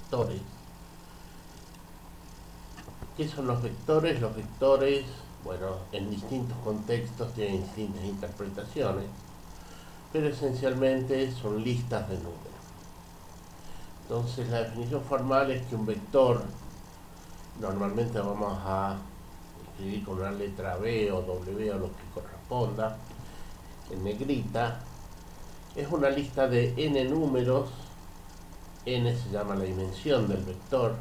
vectores. ¿Qué son los vectores? Los vectores, bueno, en distintos contextos tienen distintas interpretaciones, pero esencialmente son listas de números. Entonces la definición formal es que un vector, normalmente vamos a escribir con una letra B o W o lo que corresponda, en negrita, es una lista de n números. N se llama la dimensión del vector,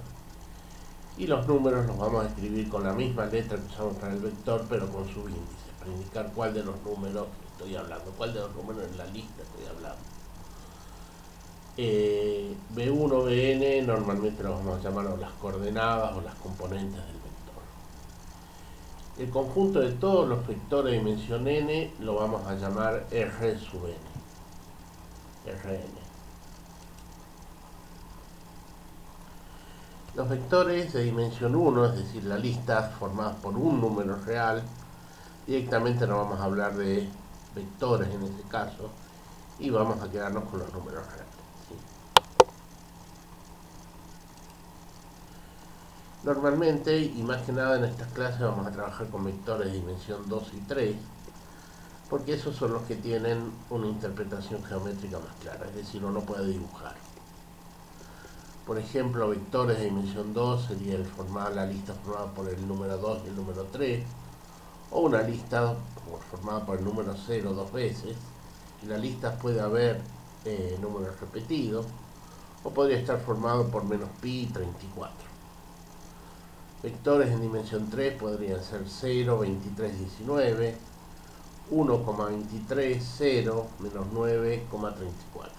y los números los vamos a escribir con la misma letra que usamos para el vector, pero con subíndices, para indicar cuál de los números estoy hablando, cuál de los números en la lista estoy hablando. B1, Bn normalmente los vamos a llamar las coordenadas o las componentes del vector. El conjunto de todos los vectores de dimensión n lo vamos a llamar R sub n, Rn. Los vectores de dimensión 1, es decir, la lista formada por un número real, directamente no vamos a hablar de vectores en este caso, y vamos a quedarnos con los números reales. ¿Sí? Normalmente, y más que nada en estas clases, vamos a trabajar con vectores de dimensión 2 y 3, porque esos son los que tienen una interpretación geométrica más clara, es decir, uno puede dibujar. Por ejemplo, vectores de dimensión 2 sería la lista formada por el número 2 y el número 3, o una lista formada por el número 0 dos veces. En la lista puede haber números repetidos, o podría estar formado por menos pi y 34. Vectores en dimensión 3 podrían ser 0, 23, 19, 1,23, 0, menos 9,34.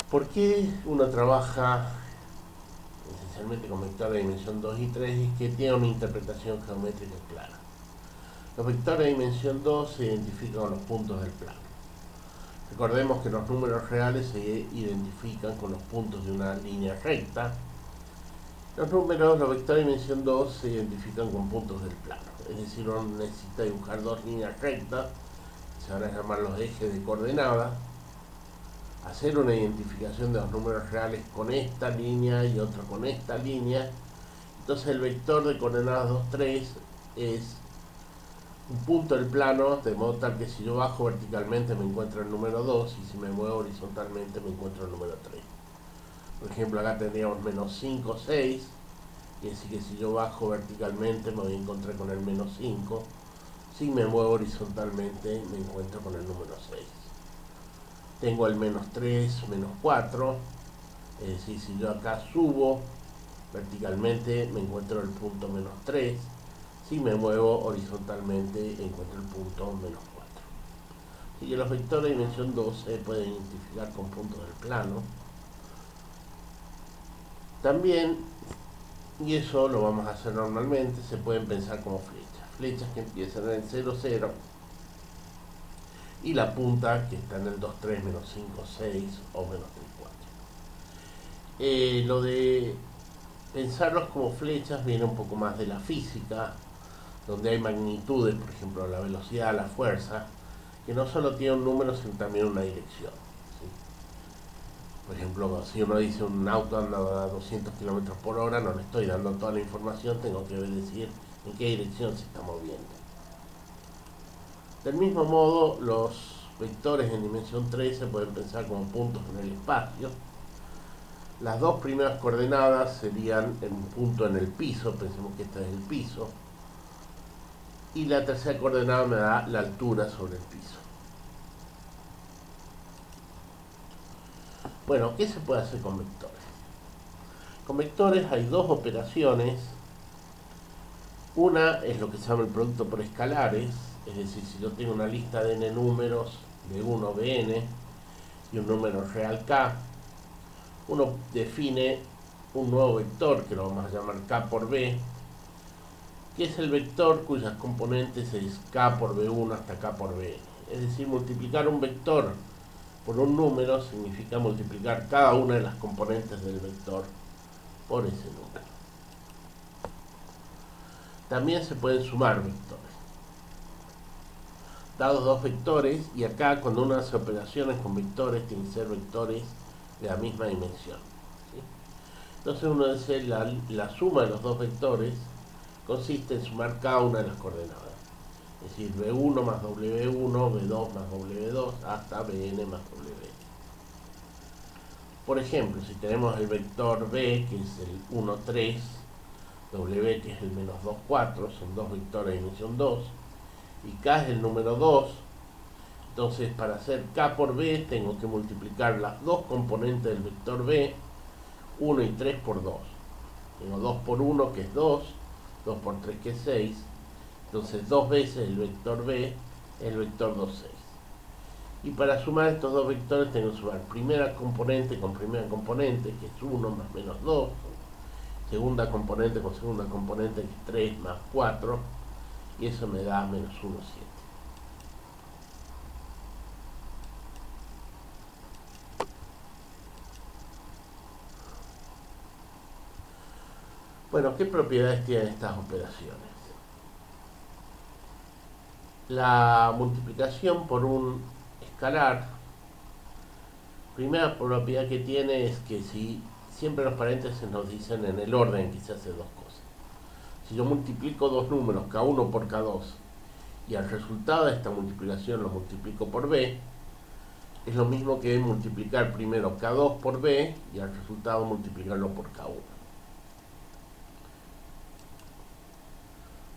¿Por qué uno trabaja esencialmente con vectores de dimensión 2 y 3 y que tiene una interpretación geométrica clara? Los vectores de dimensión 2 se identifican con los puntos del plano. Recordemos que los números reales se identifican con los puntos de una línea recta. Los vectores de dimensión 2 se identifican con puntos del plano. Es decir, uno necesita dibujar dos líneas rectas, se van a llamar los ejes de coordenadas, hacer una identificación de los números reales con esta línea y otro con esta línea. Entonces el vector de coordenadas 2, 3 es un punto del plano, de modo tal que si yo bajo verticalmente me encuentro el número 2 y si me muevo horizontalmente me encuentro el número 3. Por ejemplo, acá tendríamos menos 5, 6, y así que si yo bajo verticalmente me voy a encontrar con el menos 5, si me muevo horizontalmente me encuentro con el número 6. Tengo el menos 3, menos 4, es decir, si yo acá subo verticalmente me encuentro el punto menos 3, si me muevo horizontalmente encuentro el punto menos 4. Así que los vectores de dimensión 2 se pueden identificar con puntos del plano. También, y eso lo vamos a hacer normalmente, se pueden pensar como flechas que empiezan en el 0, 0 y la punta que está en el 2, 3, menos 5, 6 o menos 3, 4. Lo de pensarlos como flechas viene un poco más de la física, donde hay magnitudes, por ejemplo la velocidad, la fuerza, que no solo tiene un número sino también una dirección. ¿Sí? Por ejemplo, si uno dice un auto anda a 200 km por hora, no le estoy dando toda la información, tengo que decir en qué dirección se está moviendo. Del mismo modo, los vectores en dimensión 3 se pueden pensar como puntos en el espacio. Las dos primeras coordenadas serían un punto en el piso, pensemos que este es el piso, y la tercera coordenada me da la altura sobre el piso. Bueno, ¿qué se puede hacer con vectores? Con vectores hay dos operaciones. Una es lo que se llama el producto por escalares, es decir, si yo tengo una lista de n números de 1 bn y un número real k, uno define un nuevo vector que lo vamos a llamar k por b, que es el vector cuyas componentes es k por b1 hasta k por bn. Es decir, multiplicar un vector por un número significa multiplicar cada una de las componentes del vector por ese número. También se pueden sumar vectores. Dados dos vectores, y acá cuando uno hace operaciones con vectores, tienen que ser vectores de la misma dimensión, ¿sí? Entonces uno dice la suma de los dos vectores consiste en sumar cada una de las coordenadas. Es decir, B1 más W1, B2 más W2, hasta Bn más Wn. Por ejemplo, si tenemos el vector B, que es el 1, 3, W, que es el menos 2, 4, son dos vectores de dimensión 2, y K es el número 2, entonces para hacer K por B tengo que multiplicar las dos componentes del vector B, 1 y 3 por 2. Tengo 2 por 1, que es 2, 2 por 3, que es 6, entonces 2 veces el vector B es el vector 2, 6. Y para sumar estos dos vectores tengo que sumar primera componente con primera componente, que es 1 más menos 2, segunda componente con segunda componente, que es 3 más 4, y eso me da menos 1, 7. Bueno, ¿qué propiedades tienen estas operaciones? La multiplicación por un escalar, primera propiedad que tiene es que si siempre los paréntesis nos dicen en el orden que se hace dos cosas. Si yo multiplico dos números, K1 por K2, y al resultado de esta multiplicación lo multiplico por B, es lo mismo que multiplicar primero K2 por B y al resultado multiplicarlo por K1.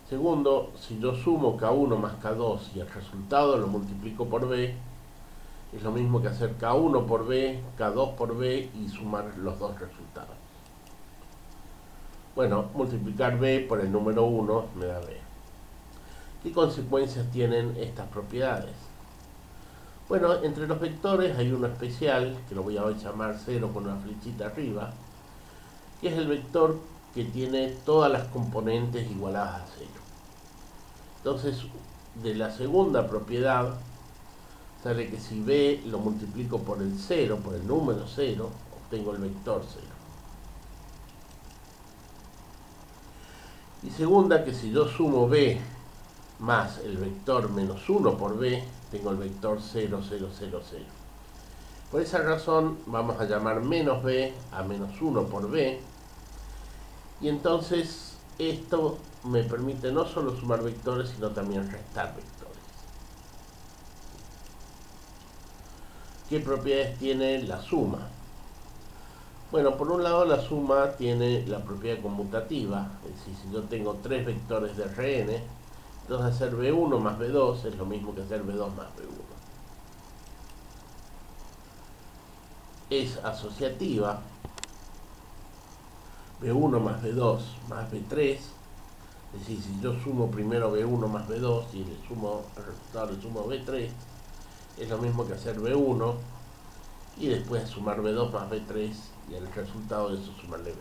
Segundo, si yo sumo K1 más K2 y el resultado lo multiplico por B, es lo mismo que hacer K1 por B, K2 por B y sumar los dos resultados. Bueno, multiplicar B por el número 1 me da B. ¿Qué consecuencias tienen estas propiedades? Bueno, entre los vectores hay uno especial, que lo voy a llamar 0 con una flechita arriba, que es el vector que tiene todas las componentes igualadas a 0. Entonces, de la segunda propiedad, sale que si B lo multiplico por el 0, por el número 0, obtengo el vector 0. Y segunda, que si yo sumo B más el vector menos 1 por B, tengo el vector 0, 0, 0, 0. Por esa razón vamos a llamar menos B a menos 1 por B, y entonces esto me permite no solo sumar vectores, sino también restar vectores. ¿Qué propiedades tiene la suma? Bueno, por un lado la suma tiene la propiedad conmutativa, es decir, si yo tengo tres vectores de Rn, entonces hacer B1 más B2 es lo mismo que hacer B2 más B1. Es asociativa, B1 más B2 más B3, es decir, si yo sumo primero B1 más B2 y le sumo el resultado, le sumo B3, es lo mismo que hacer B1 y después sumar B2 más B3 y el resultado de eso sumarle B1.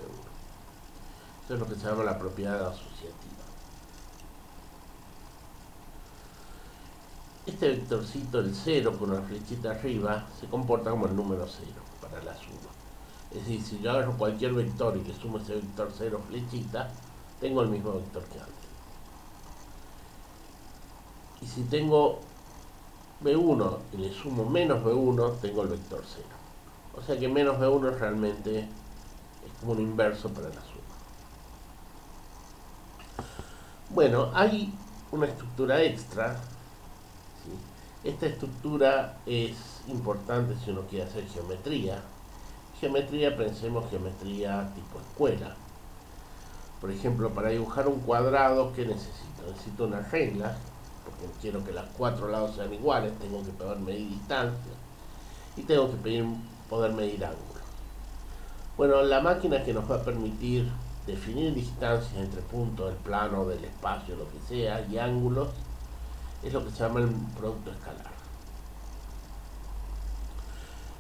Eso es lo que se llama la propiedad asociativa. Este vectorcito, el 0 con una flechita arriba, se comporta como el número 0 para la suma. Es decir, si yo agarro cualquier vector y le sumo ese vector 0 flechita, tengo el mismo vector que antes. Y si tengo B1 y le sumo menos B1, tengo el vector 0. O sea que menos B1 realmente es como un inverso para la suma. Bueno, hay una estructura extra, ¿sí? Esta estructura es importante si uno quiere hacer geometría. Geometría, pensemos geometría tipo escuela. Por ejemplo, para dibujar un cuadrado, ¿qué necesito? Necesito una regla, porque quiero que los cuatro lados sean iguales, tengo que poder medir distancia y tengo que poder medir ángulos. Bueno, la máquina que nos va a permitir definir distancias entre puntos del plano, del espacio, lo que sea, y ángulos, es lo que se llama el producto escalar.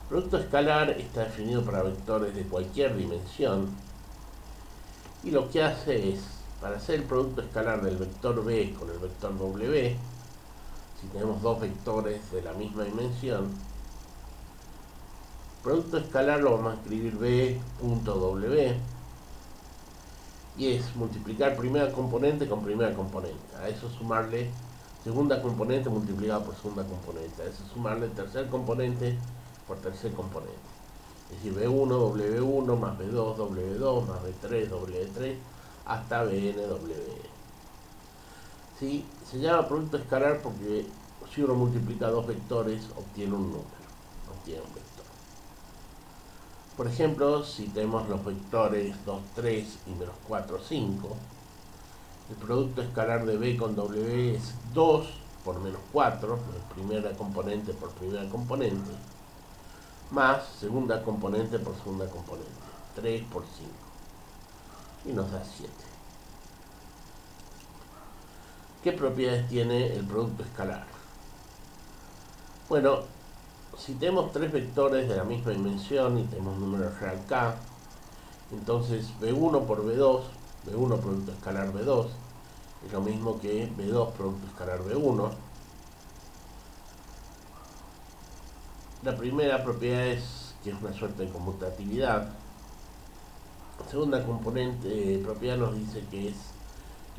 El producto escalar está definido para vectores de cualquier dimensión, y lo que hace es, para hacer el producto escalar del vector B con el vector W, si tenemos dos vectores de la misma dimensión, producto escalar lo vamos a escribir B.W, y es multiplicar primera componente con primera componente, a eso sumarle segunda componente multiplicada por segunda componente, a eso sumarle tercer componente por tercer componente. Es decir B1, W1 más B2, W2 más B3, W3 hasta BN, WN. ¿Sí? Se llama producto escalar porque si uno multiplica dos vectores obtiene un número, obtiene un vector. Por ejemplo, si tenemos los vectores 2, 3 y menos 4, 5, el producto escalar de B con W es 2 por menos 4, primera componente por primera componente, más segunda componente por segunda componente, 3 por 5, y nos da 7. ¿Qué propiedades tiene el producto escalar? Bueno, si tenemos tres vectores de la misma dimensión y tenemos un número real k, entonces B1 por B2, B1 producto escalar B2, es lo mismo que B2 producto escalar B1. La primera propiedad es que es una suerte de conmutatividad. La segunda propiedad nos dice que es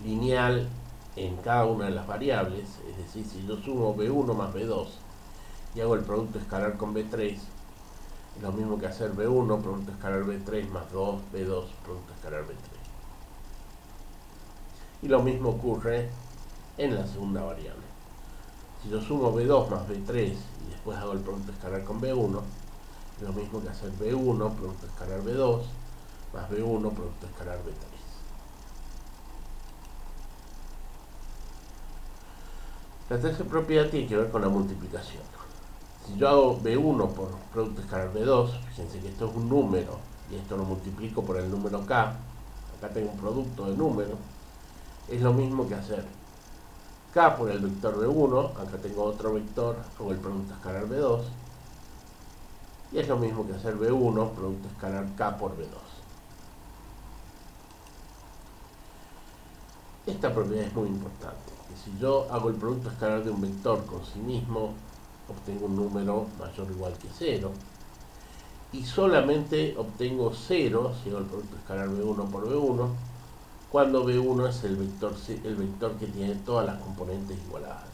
lineal en cada una de las variables, es decir, si yo sumo B1 más B2 y hago el producto escalar con B3, es lo mismo que hacer B1 producto escalar B3 más 2 B2 producto escalar B3. Y lo mismo ocurre en la segunda variable. Si yo sumo B2 más B3 y después hago el producto escalar con B1, es lo mismo que hacer B1 producto escalar B2 más B1 producto escalar B3. La tercera propiedad tiene que ver con la multiplicación. Si yo hago B1 por producto escalar B2, fíjense que esto es un número y esto lo multiplico por el número K, acá tengo un producto de números, es lo mismo que hacer K por el vector B1, acá tengo otro vector con el producto escalar B2, y es lo mismo que hacer B1 producto escalar K por B2. Esta propiedad es muy importante, que si yo hago el producto escalar de un vector con sí mismo, obtengo un número mayor o igual que 0, y solamente obtengo 0 si hago el producto escalar B1 por B1, cuando B1 es el vector que tiene todas las componentes igualadas a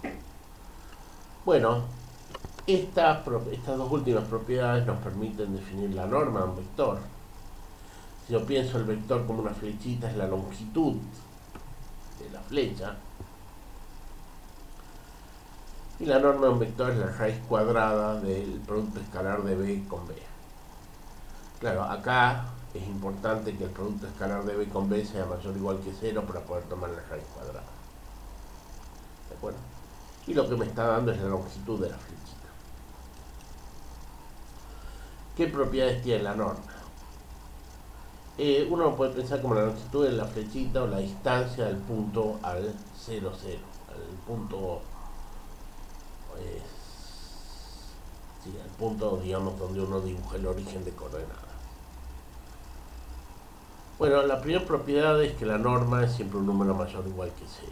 0. Bueno, estas dos últimas propiedades nos permiten definir la norma de un vector. Si yo pienso el vector como una flechita, es la longitud de la flecha. Y la norma de un vector es la raíz cuadrada del producto escalar de B con B. Claro, acá es importante que el producto escalar de B con B sea mayor o igual que 0 para poder tomar la raíz cuadrada. ¿De acuerdo? Y lo que me está dando es la longitud de la flechita. ¿Qué propiedades tiene la norma? Uno lo puede pensar como la longitud de la flechita o la distancia del punto al 0, 0, al punto, al punto, digamos, donde uno dibuja el origen de coordenadas. Bueno, la primera propiedad es que la norma es siempre un número mayor o igual que 0,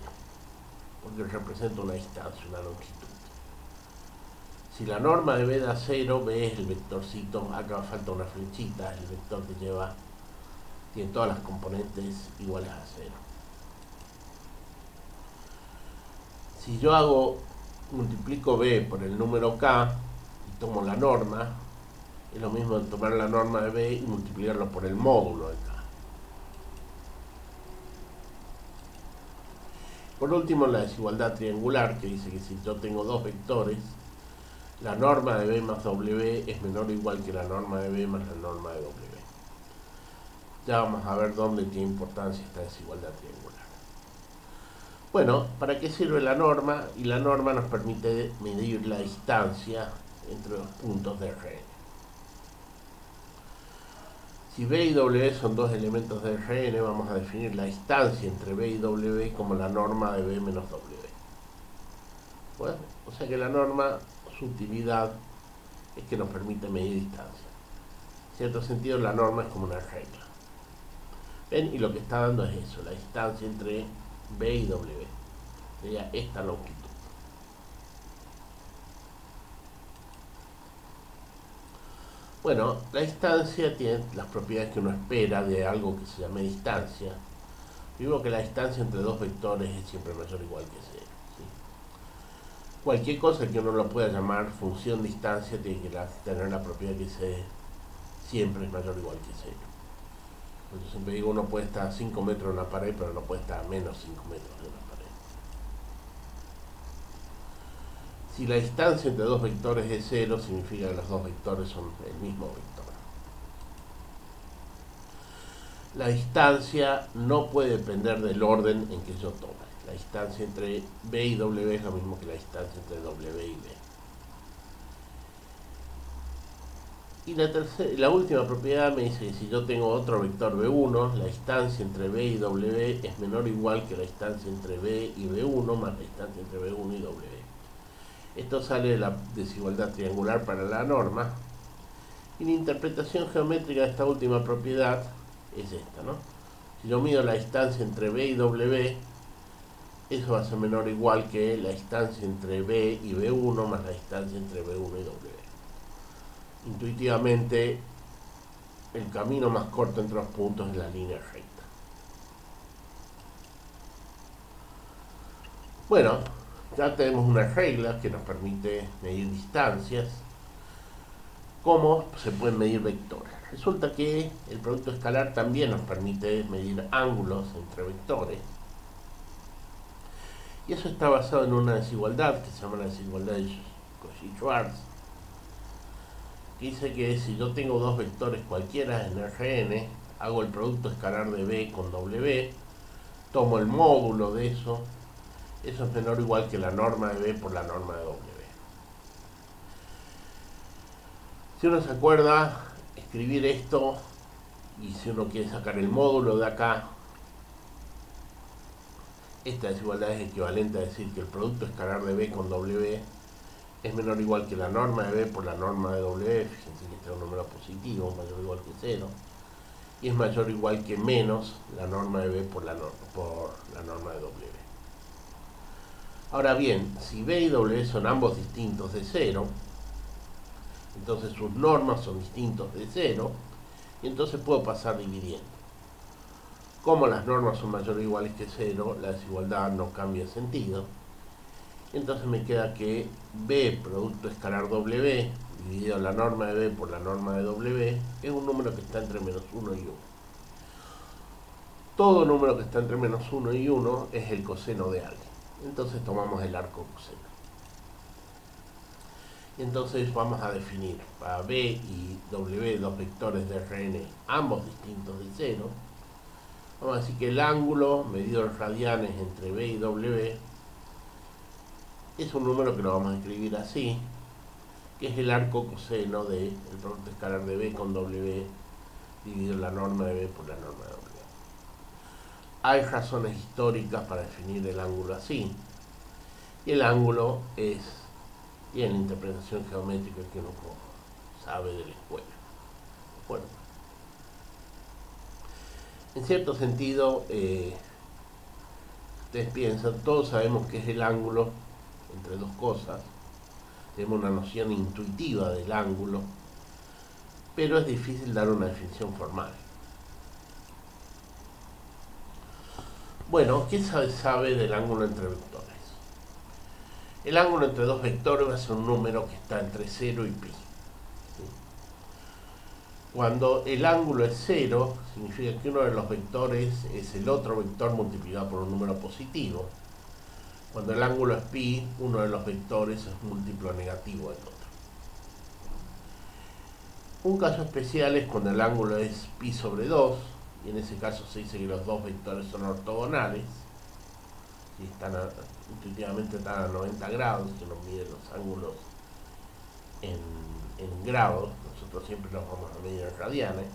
porque representa una distancia, una longitud. Si la norma de B da 0, B es el vectorcito, acá falta una flechita, el vector que tiene todas las componentes iguales a 0. Si yo multiplico B por el número K y tomo la norma, es lo mismo de tomar la norma de B y multiplicarlo por el módulo de K. Por último, la desigualdad triangular, que dice que si yo tengo dos vectores, la norma de B más W es menor o igual que la norma de B más la norma de W. Ya vamos a ver dónde tiene importancia esta desigualdad triangular. Bueno, ¿para qué sirve la norma? Y la norma nos permite medir la distancia entre los puntos de Rn. Si B y W son dos elementos de Rn, vamos a definir la distancia entre B y W como la norma de B menos W. Bueno, o sea que la norma, su utilidad es que nos permite medir distancia. En cierto sentido, la norma es como una regla. ¿Ven? Y lo que está dando es eso, la distancia entre B y W. Sería esta longitud. Bueno, la distancia tiene las propiedades que uno espera de algo que se llame distancia. Digo que la distancia entre dos vectores es siempre mayor o igual que 0. ¿Sí? Cualquier cosa que uno lo pueda llamar función distancia tiene que tener la propiedad que C siempre es mayor o igual que 0. Yo siempre digo, uno puede estar a 5 metros de una pared, pero no puede estar a menos 5 metros de una pared. Si la distancia entre dos vectores es 0, significa que los dos vectores son el mismo vector. La distancia no puede depender del orden en que yo tome. La distancia entre B y W es lo mismo que la distancia entre W y B. Y la última propiedad me dice que si yo tengo otro vector B1, la distancia entre B y W es menor o igual que la distancia entre B y B1 más la distancia entre B1 y W. Esto sale de la desigualdad triangular para la norma. Y la interpretación geométrica de esta última propiedad es esta, ¿no? Si yo mido la distancia entre B y W, eso va a ser menor o igual que la distancia entre B y B1 más la distancia entre B1 y W. Intuitivamente, el camino más corto entre los puntos es la línea recta. Bueno, ya tenemos una regla que nos permite medir distancias. ¿Cómo se pueden medir vectores? Resulta que el producto escalar también nos permite medir ángulos entre vectores. Y eso está basado en una desigualdad que se llama la desigualdad de Cauchy-Schwarz, que dice que si yo tengo dos vectores cualquiera en Rn, hago el producto escalar de B con W, tomo el módulo de eso es menor o igual que la norma de B por la norma de W. Si uno se acuerda, escribir esto, y si uno quiere sacar el módulo de acá, esta desigualdad es equivalente a decir que el producto escalar de B con W es menor o igual que la norma de B por la norma de W. Fíjense que este es un número positivo, mayor o igual que 0, y es mayor o igual que menos la norma de B por la norma de W. Ahora bien, si B y W son ambos distintos de 0, entonces sus normas son distintos de 0, y entonces puedo pasar dividiendo. Como las normas son mayor o iguales que 0, la desigualdad no cambia sentido. Entonces me queda que B producto escalar W dividido la norma de B por la norma de W es un número que está entre menos 1 y 1. Todo número que está entre menos 1 y 1 es el coseno de algo. Entonces tomamos el arco coseno. Entonces vamos a definir para B y W dos vectores de Rn, ambos distintos de 0. Vamos a decir que el ángulo medido en radianes entre B y W es un número que lo vamos a escribir así, que es el arco coseno del producto escalar de B con W dividido la norma de B por la norma de W. Hay razones históricas para definir el ángulo así, y el ángulo es, y en la interpretación geométrica que uno sabe de la escuela. ¿De acuerdo? En cierto sentido, ustedes piensan, todos sabemos qué es el ángulo entre dos cosas, tenemos una noción intuitiva del ángulo, pero es difícil dar una definición formal. Bueno, ¿qué se sabe del ángulo entre vectores? El ángulo entre dos vectores va a ser un número que está entre 0 y pi. Cuando el ángulo es 0, significa que uno de los vectores es el otro vector multiplicado por un número positivo. Cuando el ángulo es pi, uno de los vectores es múltiplo negativo del otro. Un caso especial es cuando el ángulo es pi sobre 2, y en ese caso se dice que los dos vectores son ortogonales, y intuitivamente están a 90 grados, si uno mide los ángulos en grados, nosotros siempre los vamos a medir en radianes.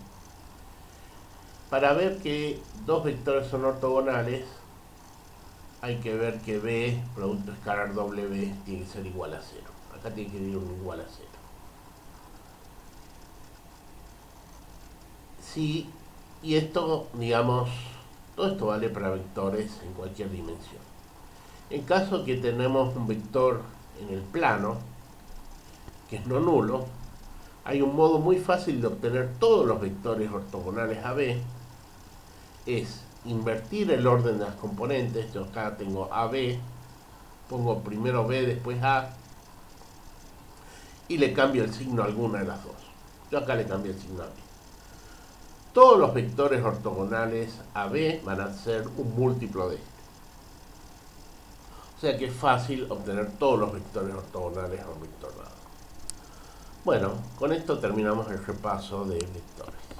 Para ver que dos vectores son ortogonales, hay que ver que B, producto escalar W, tiene que ser igual a 0. Acá tiene que ir un igual a 0. Sí, y esto, digamos, todo esto vale para vectores en cualquier dimensión. En caso que tenemos un vector en el plano, que es no nulo, hay un modo muy fácil de obtener todos los vectores ortogonales a B, es invertir el orden de las componentes. Yo acá tengo AB, pongo primero B, después A, y le cambio el signo a alguna de las dos. Yo acá le cambio el signo a B. Todos los vectores ortogonales a B van a ser un múltiplo de este. O sea que es fácil obtener todos los vectores ortogonales a un vector dado. Bueno, con esto terminamos el repaso de vectores.